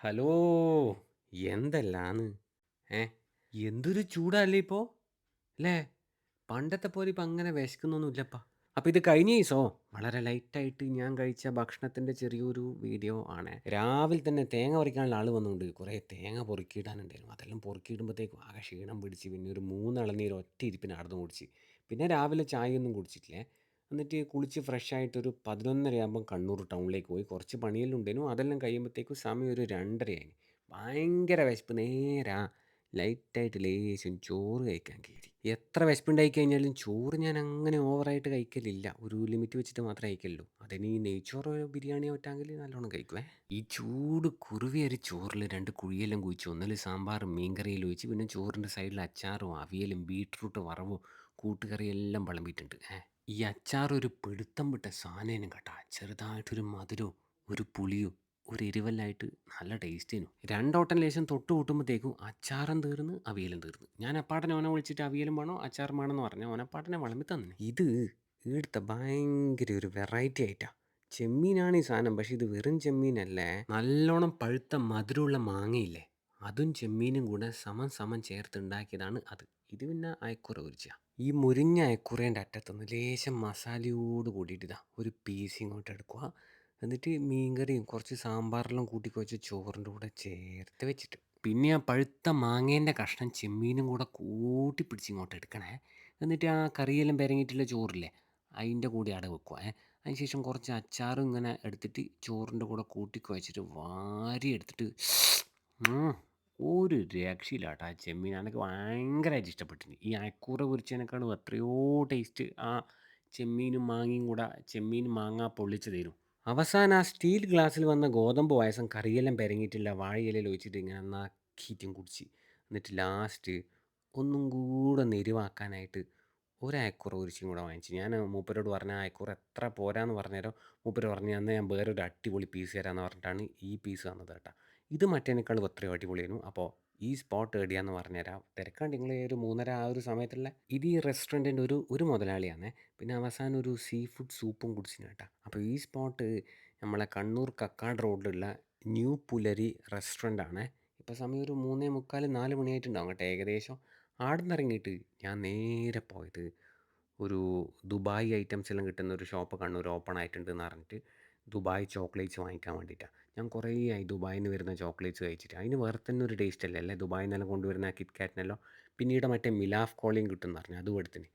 Hello. എന്തെല്ലാന്ന്? ഏ എന്തൊരു ചൂടല്ലേ ഇപ്പോൾ അല്ലേ? പണ്ടത്തെ പോലെ ഇപ്പം അങ്ങനെ വിശക്കുന്നൊന്നുമില്ലപ്പാ. അപ്പോൾ ഇത് കഴിഞ്ഞ ദിവസോ വളരെ ലൈറ്റായിട്ട് ഞാൻ കഴിച്ച ഭക്ഷണത്തിൻ്റെ ചെറിയൊരു വീഡിയോ ആണ്. രാവിലെ തന്നെ തേങ്ങ പറിക്കാനുള്ള ആൾ വന്നുകൊണ്ട് കുറേ തേങ്ങ പൊറുക്കിയിടാനുണ്ടായിരുന്നു. അതെല്ലാം പൊറുക്കിയിടുമ്പോഴത്തേക്കും ആകെ ക്ഷീണം പിടിച്ച് പിന്നെ ഒരു 3 ഇളനീര് ഒറ്റ ഇരിപ്പിന് നടന്നു കുടിച്ച്. പിന്നെ രാവിലെ ചായയൊന്നും കുടിച്ചിട്ടില്ലേ. എന്നിട്ട് കുളിച്ച് ഫ്രഷായിട്ട് ഒരു 11:30 ആകുമ്പം കണ്ണൂർ ടൗണിലേക്ക് പോയി. കുറച്ച് പണിയെല്ലാം ഉണ്ടായിരുന്നു. അതെല്ലാം കഴിയുമ്പോഴത്തേക്കും സമയം ഒരു 2:30 ആയി. ഭയങ്കര വിശപ്പ്. നേരാ ലൈറ്റായിട്ട് ലേശം ചോറ് കഴിക്കാൻ കയറി. എത്ര വിശപ്പുണ്ടായി കഴിഞ്ഞാലും ചോറ് ഞാൻ അങ്ങനെ ഓവറായിട്ട് കഴിക്കലില്ല. ഒരു ലിമിറ്റ് വെച്ചിട്ട് മാത്രമേ കഴിക്കലുള്ളൂ. അതിന് ഈ നെയ്ച്ചോറോ ബിരിയാണിയോ പറ്റാമെങ്കിൽ നല്ലോണം കഴിക്കുവേ. ഈ ചൂട് കുറുവിയൊരു ചോറിൽ 2 കുഴിയെല്ലാം കുഴിച്ച് ഒന്നിൽ സാമ്പാറും മീൻകറിയെല്ലാം ഒഴിച്ച് പിന്നെ ചോറിൻ്റെ സൈഡിൽ അച്ചാറും അവിയലും ബീട്രൂട്ട് വറവും കൂട്ടുകറിയെല്ലാം വിളമ്പിയിട്ടുണ്ട്. ഈ അച്ചാർ ഒരു പിടുത്തം വിട്ട സാധനം കേട്ടാ. ചെറുതായിട്ടൊരു മധുരവും ഒരു പുളിയും ഒരു എരിവെല്ലായിട്ട് നല്ല ടേസ്റ്റേനു. രണ്ടോട്ടം ലേശം തൊട്ട് കൂട്ടുമ്പോഴത്തേക്കും അച്ചാറും തീർന്ന് അവിയലും തീർന്ന്. ഞാൻ അപ്പാട്ടനെ ഓനെ വിളിച്ചിട്ട് അവിയലും വേണോ അച്ചാറും വേണമെന്ന് പറഞ്ഞാൽ ഓനപ്പാട്ടനെ വിളമ്പി തന്നെ. ഇത് ഇവിടുത്തെ ഭയങ്കര ഒരു വെറൈറ്റി ആയിട്ടാ. ചെമ്മീനാണ് ഈ സാധനം. പക്ഷെ ഇത് വെറും ചെമ്മീനല്ലേ. നല്ലോണം പഴുത്ത മധുരമുള്ള മാങ്ങയില്ലേ, അതും ചെമ്മീനും കൂടെ സമം സമം ചേർത്തുണ്ടാക്കിയതാണ് അത്. ഇത് പിന്നെ അയക്കുറ കുറിച്ചാ. ഈ മുരിഞ്ഞ അയക്കുറേൻ്റെ അറ്റത്തുനിന്ന് ലേശം മസാലയോട് കൂടിയിട്ട് ഇതാ ഒരു പീസ് ഇങ്ങോട്ട് എടുക്കുക. എന്നിട്ട് മീൻകറിയും കുറച്ച് സാമ്പാറെല്ലാം കൂട്ടി കുഴച്ച് ചോറിൻ്റെ കൂടെ ചേർത്ത് വെച്ചിട്ട് പിന്നെ ആ പഴുത്ത മാങ്ങേൻ്റെ കഷ്ണം ചെമ്മീനും കൂടെ കൂട്ടി പിടിച്ച് ഇങ്ങോട്ട് എടുക്കണേ. എന്നിട്ട് ആ കറിയെല്ലാം പെരങ്ങിയിട്ടുള്ള ചോറില്ലേ അതിൻ്റെ കൂടെ അവിടെ വെക്കുക. അതിന് ശേഷം കുറച്ച് അച്ചാറും ഇങ്ങനെ എടുത്തിട്ട് ചോറിൻ്റെ കൂടെ കൂട്ടി കുഴച്ചിട്ട് വാരി എടുത്തിട്ട് ഒരു രക്ഷയില്ല കേട്ടോ. ആ ചെമ്മീൻ എനിക്ക് ഭയങ്കരമായിട്ട് ഇഷ്ടപ്പെട്ടിട്ടുണ്ട്. ഈ അയക്കൂറ പൊരിച്ചതിനേക്കാളും എത്രയോ ടേസ്റ്റ് ആ ചെമ്മീനും മാങ്ങയും കൂടെ. ചെമ്മീൻ മാങ്ങ പൊള്ളിച്ച് തരും. അവസാനം ആ സ്റ്റീൽ ഗ്ലാസ്സിൽ വന്ന ഗോതമ്പ് പായസം കറിയെല്ലാം പെരങ്ങിയിട്ടില്ല വാഴയിലയിൽ ഒഴിച്ചിട്ട് ഇങ്ങനെ നക്കിയിട്ടും കുടിച്ച്. എന്നിട്ട് ലാസ്റ്റ് ഒന്നും കൂടെ നെരുവാക്കാനായിട്ട് ഒരയക്കൂറ ഒരിച്ചും കൂടെ വാങ്ങിച്ചു. ഞാൻ മൂപ്പരോട് പറഞ്ഞ അയക്കൂറ എത്ര പോരാന്ന് പറഞ്ഞേരം മൂപ്പര് പറഞ്ഞു അന്ന് ഞാൻ വേറൊരു അടിപൊളി പീസ് തരാമെന്ന് പറഞ്ഞിട്ടാണ് ഈ പീസ് തന്നത് കേട്ടോ. ഇത് മറ്റേനേക്കാളും എത്രയോ അടിപൊളിയായിരുന്നു. അപ്പോൾ ഈ സ്പോട്ട് എവിടെയാന്ന് പറഞ്ഞുതരാം. തിരക്കാണ്ട് നിങ്ങൾ ഒരു 3:30 ആ ഒരു സമയത്തുള്ള. ഇത് ഈ റെസ്റ്റോറൻറ്റിൻ്റെ ഒരു മുതലാളിയാണ്. പിന്നെ അവസാനം ഒരു സീ ഫുഡ് സൂപ്പും കുടിച്ചിന് കേട്ടോ. അപ്പോൾ ഈ സ്പോട്ട് നമ്മളെ കണ്ണൂർ കക്കാട് റോഡിലുള്ള ന്യൂ പുലരി റെസ്റ്റോറൻ്റാണ്. ഇപ്പോൾ സമയം ഒരു 3:45 4 മണിയായിട്ടുണ്ടാവും കേട്ടോ ഏകദേശം. ആടെ ഇറങ്ങിയിട്ട് ഞാൻ നേരെ പോയത് ഒരു ദുബായ് ഐറ്റംസ് എല്ലാം കിട്ടുന്ന ഒരു ഷോപ്പ് കണ്ണൂർ ഓപ്പൺ ആയിട്ടുണ്ട് എന്ന് പറഞ്ഞിട്ട് ദുബായ് ചോക്ലേറ്റ്സ് വാങ്ങിക്കാൻ വേണ്ടിയിട്ടാണ്. ഞാൻ കുറേ ആയി ദുബായിൽ നിന്ന് വരുന്ന ചോക്ലേറ്റ്സ് കഴിച്ചിട്ട്. അതിന് വേറെ തന്നെ ഒരു ടേസ്റ്റ് അല്ലേ അല്ലേ ദുബായിൽ നിന്നെല്ലാം കൊണ്ടുവരുന്ന കിറ്റ്കാറ്റിനെല്ലാം. പിന്നീട് മറ്റേ മിലാഫ് കോളയും കിട്ടും എന്ന് പറഞ്ഞു അതും എടുത്തിന്.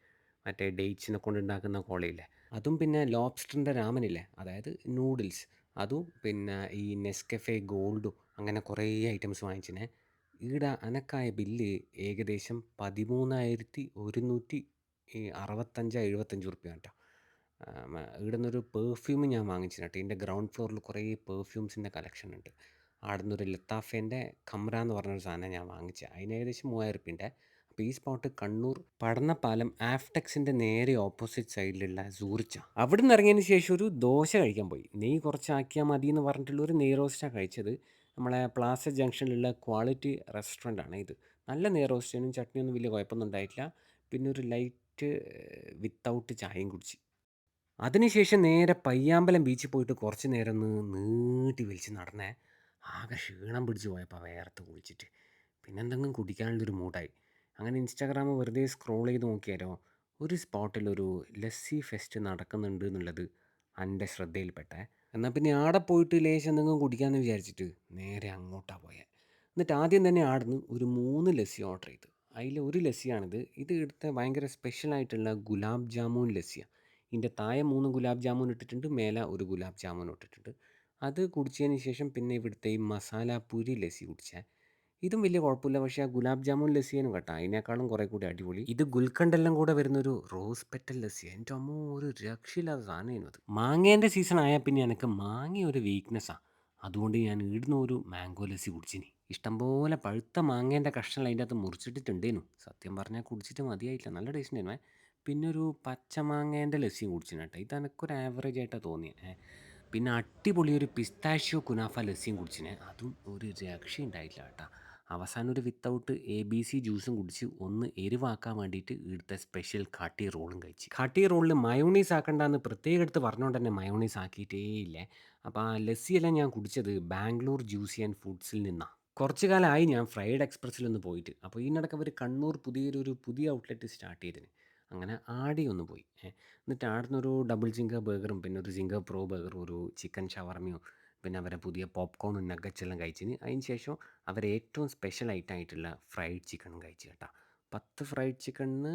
മറ്റേ ഡേറ്റ്സിനെ കൊണ്ടുണ്ടാക്കുന്ന കോളയില്ലേ അതും. പിന്നെ ലോബ്സ്റ്ററിൻ്റെ രാമനില്ലേ അതായത് നൂഡിൽസ് അതും. പിന്നെ ഈ നെസ്കഫെ ഗോൾഡും അങ്ങനെ കുറേ ഐറ്റംസ് വാങ്ങിച്ചിനെ. ഈട അനക്കായ ബില്ല് ഏകദേശം 13,165 ഉറുപ്പ്യ കേട്ടോ. ഇവിടെ നിന്നൊരു പെർഫ്യൂം ഞാൻ വാങ്ങിച്ചിന് കേട്ടോ. ഇതിൻ്റെ ഗ്രൗണ്ട് ഫ്ലോറിൽ കുറേ പെർഫ്യൂംസിൻ്റെ കളക്ഷൻ ഉണ്ട്. അവിടെ നിന്നൊരു ലത്താഫേൻ്റെ ഖമ്ര എന്ന് പറഞ്ഞൊരു സാധനം ഞാൻ വാങ്ങിച്ചത്. അതിന് ഏകദേശം 3,000 ഉറുപ്പ്യൻ്റെ. അപ്പോൾ ഈ സ്പോട്ട് കണ്ണൂർ പടന്നപ്പാലം ആഫ്ടെക്സിൻ്റെ നേരെ ഓപ്പോസിറ്റ് സൈഡിലുള്ള സൂറിച്ച. അവിടെ നിന്ന് ഇറങ്ങിയതിന് ശേഷം ഒരു ദോശ കഴിക്കാൻ പോയി. നെയ്യ് കുറച്ചാക്കിയാൽ മതി എന്ന് പറഞ്ഞിട്ടുള്ള ഒരു നെയ് റോസ്റ്റാണ് കഴിച്ചത്. നമ്മളെ പ്ലാസ ജംഗ്ഷനിലുള്ള ക്വാളിറ്റി റെസ്റ്റോറൻ്റാണ് ഇത്. നല്ല നെയ് റോസ്റ്റിനും ചട്നിയൊന്നും വലിയ കുഴപ്പമൊന്നും ഉണ്ടായിട്ടില്ല. പിന്നെ ഒരു ലൈറ്റ് വിത്തൗട്ട് ചായയും കുടിച്ച്. അതിനുശേഷം നേരെ പയ്യാമ്പലം ബീച്ചിൽ പോയിട്ട് കുറച്ച് നേരം ഒന്ന് നീട്ടി വലിച്ച് നടന്നേ. ആകെ ക്ഷീണം പിടിച്ച് പോയപ്പോൾ വേർത്ത് കുളിച്ചിട്ട് പിന്നെ എന്തെങ്കിലും കുടിക്കാനുള്ളൊരു മൂഡായി. അങ്ങനെ ഇൻസ്റ്റാഗ്രാം വെറുതെ സ്ക്രോൾ ചെയ്ത് നോക്കിയാലോ ഒരു സ്പോട്ടിലൊരു ലസ്സി ഫെസ്റ്റ് നടക്കുന്നുണ്ട് എന്നുള്ളത് എൻ്റെ ശ്രദ്ധയിൽപ്പെട്ടെ. എന്നാൽ പിന്നെ ആടെ പോയിട്ട് ലേശം എന്തെങ്കിലും കുടിക്കാമെന്ന് വിചാരിച്ചിട്ട് നേരെ അങ്ങോട്ടാണ് പോയത്. എന്നിട്ട് ആദ്യം തന്നെ ആടുന്ന് ഒരു 3 ലസ്സി ഓർഡർ ചെയ്തു. അതിൽ ഒരു ലസ്സിയാണിത്. ഇത് ഇവിടുത്തെ ഭയങ്കര സ്പെഷ്യലായിട്ടുള്ള ഗുലാബ് ജാമുൻ ലസ്സിയാണ്. ഇതിൻ്റെ താഴെ 3 ഗുലാബ് ജാമുൻ ഇട്ടിട്ടുണ്ട്, മേലെ ഒരു ഗുലാബ് ജാമുൻ ഇട്ടിട്ടുണ്ട്. അത് കുടിച്ചതിന് ശേഷം പിന്നെ ഇവിടുത്തെ ഈ മസാല പൂരി ലസ്സി കുടിച്ചേ. ഇതും വലിയ കുഴപ്പമില്ല. പക്ഷേ ആ ഗുലാബ് ജാമുൻ ലസ്സിയാണ് കേട്ടോ അതിനേക്കാളും കുറേ കൂടി അടിപൊളി. ഇത് ഗുൽക്കണ്ടെല്ലാം കൂടെ വരുന്നൊരു റോസ് പെറ്റൽ ലസ്സി. എൻ്റെ അമ്മോ ഒരു രക്ഷയില്ലാത്ത സാധനമായിരുന്നു അത്. മാങ്ങേൻ്റെ സീസൺ ആയാൽ പിന്നെ എനിക്ക് മാങ്ങ ഒരു വീക്ക്നെസ്സാണ്. അതുകൊണ്ട് ഞാൻ ഇടുന്ന ഒരു മാംഗോ ലസ്സി കുടിച്ചിനി. ഇഷ്ടംപോലെ പഴുത്ത മാങ്ങേൻ്റെ കഷ്ണം അതിൻ്റെ അകത്ത് മുറിച്ചിട്ടിട്ടുണ്ടേനു. സത്യം പറഞ്ഞാൽ കുടിച്ചിട്ട് മതിയായിട്ടില്ല. നല്ല ടേസ്റ്റ് ഉണ്ടായിരുന്നേ. പിന്നെ ഒരു പച്ചമാങ്ങേൻ്റെ ലസ്സിയും കുടിച്ചിന് കേട്ടോ. ഇത് എനിക്കൊരു ആവറേജ് ആയിട്ടാണ് തോന്നിയത്. പിന്നെ അടിപൊളി ഒരു പിസ്താഷ്യോ കുനാഫ ലസ്സിയും കുടിച്ചിന്. അതും ഒരു രക്ഷ ഉണ്ടായിട്ടില്ല കേട്ടോ. അവസാനം ഒരു വിത്തൗട്ട് ABC ജ്യൂസും കുടിച്ച് ഒന്ന് എരിവാക്കാൻ വേണ്ടിയിട്ട് ഇവിടുത്തെ സ്പെഷ്യൽ കാട്ടി റോളും കഴിച്ച്. കാട്ടി റോളിൽ മയോണീസ് ആക്കണ്ടെന്ന് പ്രത്യേകം എടുത്ത് പറഞ്ഞുകൊണ്ട് തന്നെ മയോണീസ് ആക്കിയിട്ടേ ഇല്ലേ. അപ്പോൾ ആ ലസ്സിയെല്ലാം ഞാൻ കുടിച്ചത് ബാംഗ്ലൂർ ജ്യൂസി ആൻഡ് ഫുഡ്സിൽ നിന്നാണ്. കുറച്ച് കാലമായി ഞാൻ ഫ്രൈഡ് എക്സ്പ്രസ്സിലൊന്ന് പോയിട്ട്. അപ്പോൾ ഇതിനിടയ്ക്ക് അവർ കണ്ണൂർ പുതിയ ഔട്ട്ലെറ്റ് സ്റ്റാർട്ട് ചെയ്തിന്. അങ്ങനെ ആടി ഒന്ന് പോയി. എന്നിട്ട് ആടുന്നൊരു ഡബിൾ ജിങ്ക ബർഗറും പിന്നെ ഒരു ജിങ്ക പ്രോ ബർഗറും ഒരു ചിക്കൻ ഷവർമയും പിന്നെ അവരെ പുതിയ പോപ്കോണും നഗറ്റ്സ് എല്ലാം കഴിച്ചിന്. അതിന് ശേഷം അവർ ഏറ്റവും സ്പെഷ്യൽ ആയിട്ടുള്ള ഫ്രൈഡ് ചിക്കനും കഴിച്ചു കേട്ടോ. 10 ഫ്രൈഡ് ചിക്കണിന്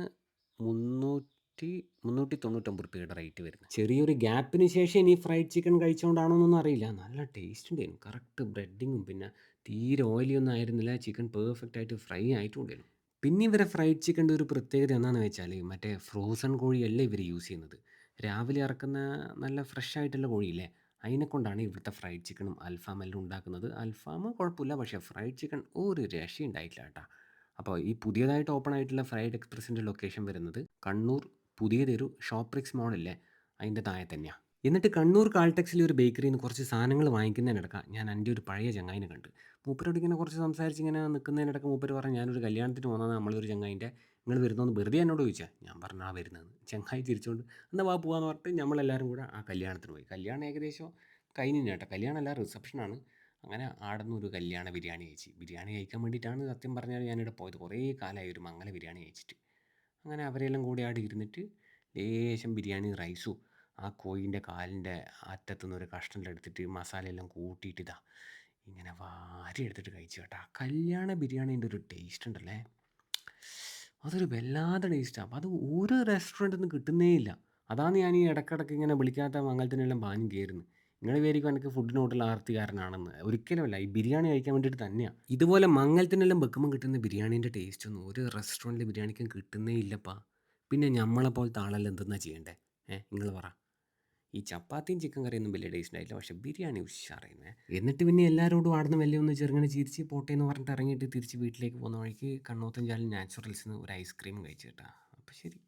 399 റുപ്യയുടെ റേറ്റ് വരുന്നത്. ചെറിയൊരു ഗ്യാപ്പിന് ശേഷം ഇനി ഫ്രൈഡ് ചിക്കൻ കഴിച്ചുകൊണ്ടാണോന്നൊന്നും അറിയില്ല. നല്ല ടേസ്റ്റ് ഉണ്ടായിരുന്നു. കറക്റ്റ് ബ്രെഡിങ്ങും പിന്നെ തീരെ ഓയിലിയൊന്നും ആയിരുന്നില്ല. ചിക്കൻ പെർഫെക്റ്റ് ആയിട്ട് ഫ്രൈ ആയിട്ടും ഉണ്ടായിരുന്നു. പിന്നെ ഇവരെ ഫ്രൈഡ് ചിക്കൻ്റെ ഒരു പ്രത്യേകത എന്താണെന്ന് വെച്ചാൽ മറ്റേ ഫ്രോസൺ കോഴിയല്ല ഇവർ യൂസ് ചെയ്യുന്നത്. രാവിലെ ഇറക്കുന്ന നല്ല ഫ്രഷ് ആയിട്ടുള്ള കോഴിയില്ലേ, അതിനെക്കൊണ്ടാണ് ഇവിടുത്തെ ഫ്രൈഡ് ചിക്കനും അൽഫാമെല്ലാം ഉണ്ടാക്കുന്നത്. അൽഫാം കുഴപ്പമില്ല, പക്ഷേ ഫ്രൈഡ് ചിക്കൻ ഒരു രക്ഷയുണ്ടായിട്ടില്ല കേട്ടോ. അപ്പോൾ ഈ പുതിയതായിട്ട് ഓപ്പൺ ആയിട്ടുള്ള ഫ്രൈഡ് എക്സ്പ്രസിൻ്റെ ലൊക്കേഷൻ വരുന്നത് കണ്ണൂർ പുതിയതൊരു ഷോപ്രിക്സ് മോളില്ലേ, അതിൻ്റെ താഴെ തന്നെയാണ്. എന്നിട്ട് കണ്ണൂർ കാൾടെക്സിലെ ഒരു ബേക്കറിയിൽ നിന്ന് കുറച്ച് സാധനങ്ങൾ വാങ്ങിക്കുന്നതിനിടയ്ക്ക് ഞാൻ എൻ്റെ ഒരു പഴയ ചങ്ങായിനെ കണ്ട്. മൂപ്പരോട് ഇങ്ങനെ കുറച്ച് സംസാരിച്ച് ഇങ്ങനെ നിൽക്കുന്നതിനിടയ്ക്ക് മൂപ്പര് പറഞ്ഞു, ഞാനൊരു കല്യാണത്തിന് പോകുന്നത് നമ്മളൊരു ചങ്ങായിൻ്റെ, നിങ്ങൾ വരുന്നോന്ന് വെറുതെ എന്നോട് ചോദിച്ചാൽ. ഞാൻ പറഞ്ഞു ആ വരുന്നതെന്ന്. ചങ്ങായി ചിരിച്ചുകൊണ്ട് എന്നാൽ വാ പോകാമെന്ന് പറഞ്ഞിട്ട് നമ്മളെല്ലാവരും കൂടെ ആ കല്യാണത്തിന് പോയി. കല്യാണം ഏകദേശം കഴിഞ്ഞു കേട്ടോ. കല്യാണമല്ല, റിസപ്ഷനാണ്. അങ്ങനെ ആടുന്ന് ഒരു കല്യാണ ബിരിയാണി കഴിച്ച്. ബിരിയാണി കഴിക്കാൻ വേണ്ടിയിട്ടാണ് സത്യം പറഞ്ഞാൽ ഞാനിവിടെ പോയത്. കുറേ കാലമായി ഒരു മംഗല ബിരിയാണി കഴിച്ചിട്ട്. അങ്ങനെ അവരെല്ലാം കൂടി അവിടെ ഇരുന്നിട്ട് ലേശം ബിരിയാണി റൈസും ആ കോഴിൻ്റെ കാലിൻ്റെ അറ്റത്തുനിന്ന് ഒരു കഷ്ണം എടുത്തിട്ട് മസാലയെല്ലാം കൂട്ടിയിട്ട് ഇങ്ങനെ വാരി എടുത്തിട്ട് കഴിച്ചു കേട്ടോ. കല്യാണ ബിരിയാണീൻ്റെ ഒരു ടേസ്റ്റ് ഉണ്ടല്ലേ, അതൊരു വല്ലാത്ത ടേസ്റ്റാണ്. അപ്പോൾ അത് ഒരു റെസ്റ്റോറൻറ്റിൽ നിന്ന് കിട്ടുന്നേ ഇല്ല. അതാണ് ഞാൻ ഈ ഇടയ്ക്കിടയ്ക്ക് ഇങ്ങനെ വിളിക്കാത്ത മംഗലത്തിനെല്ലാം പാഞ്ഞു കയറുന്നത്. നിങ്ങൾ വിചാരിക്കും എനിക്ക് ഫുഡിനോട്ടുള്ള ആർത്തിക്കാരനാണെന്ന്. ഒരിക്കലുമല്ല, ഈ ബിരിയാണി കഴിക്കാൻ വേണ്ടിയിട്ട് തന്നെയാണ്. ഇതുപോലെ മംഗലത്തിനെല്ലാം വെക്കുമ്പോൾ കിട്ടുന്ന ബിരിയാണീൻ്റെ ടേസ്റ്റൊന്നും ഒരു റെസ്റ്റോറൻറ്റിലെ ബിരിയാണിക്കും കിട്ടുന്നേ ഇല്ലപ്പാ. പിന്നെ നമ്മളെപ്പോലത്തെ ആളെല്ലാം എന്തെന്നാ ചെയ്യണ്ടേ? നിങ്ങൾ പറ. ഈ ചപ്പാത്തിയും ചിക്കൻ കറിയൊന്നും വലിയ ടേസ്റ്റ് ഉണ്ടായില്ല, പക്ഷേ ബിരിയാണി ഉഷാറായിരുന്നേ. എന്നിട്ട് പിന്നെ എല്ലാവരോടും ആടുന്ന് വലിയ ഒന്ന് ചെറുങ്ങനെ ചിരിച്ച് പോട്ടെ എന്ന് പറഞ്ഞിട്ട് ഇറങ്ങിയിട്ട് തിരിച്ച് വീട്ടിലേക്ക് പോകുന്ന വഴിക്ക് കണ്ണോത്തഞ്ചാൽ നാച്ചുറൽസിൽ നിന്ന് ഒരു ഐസ്ക്രീം കഴിച്ചു കേട്ടോ. അപ്പോൾ ശരി.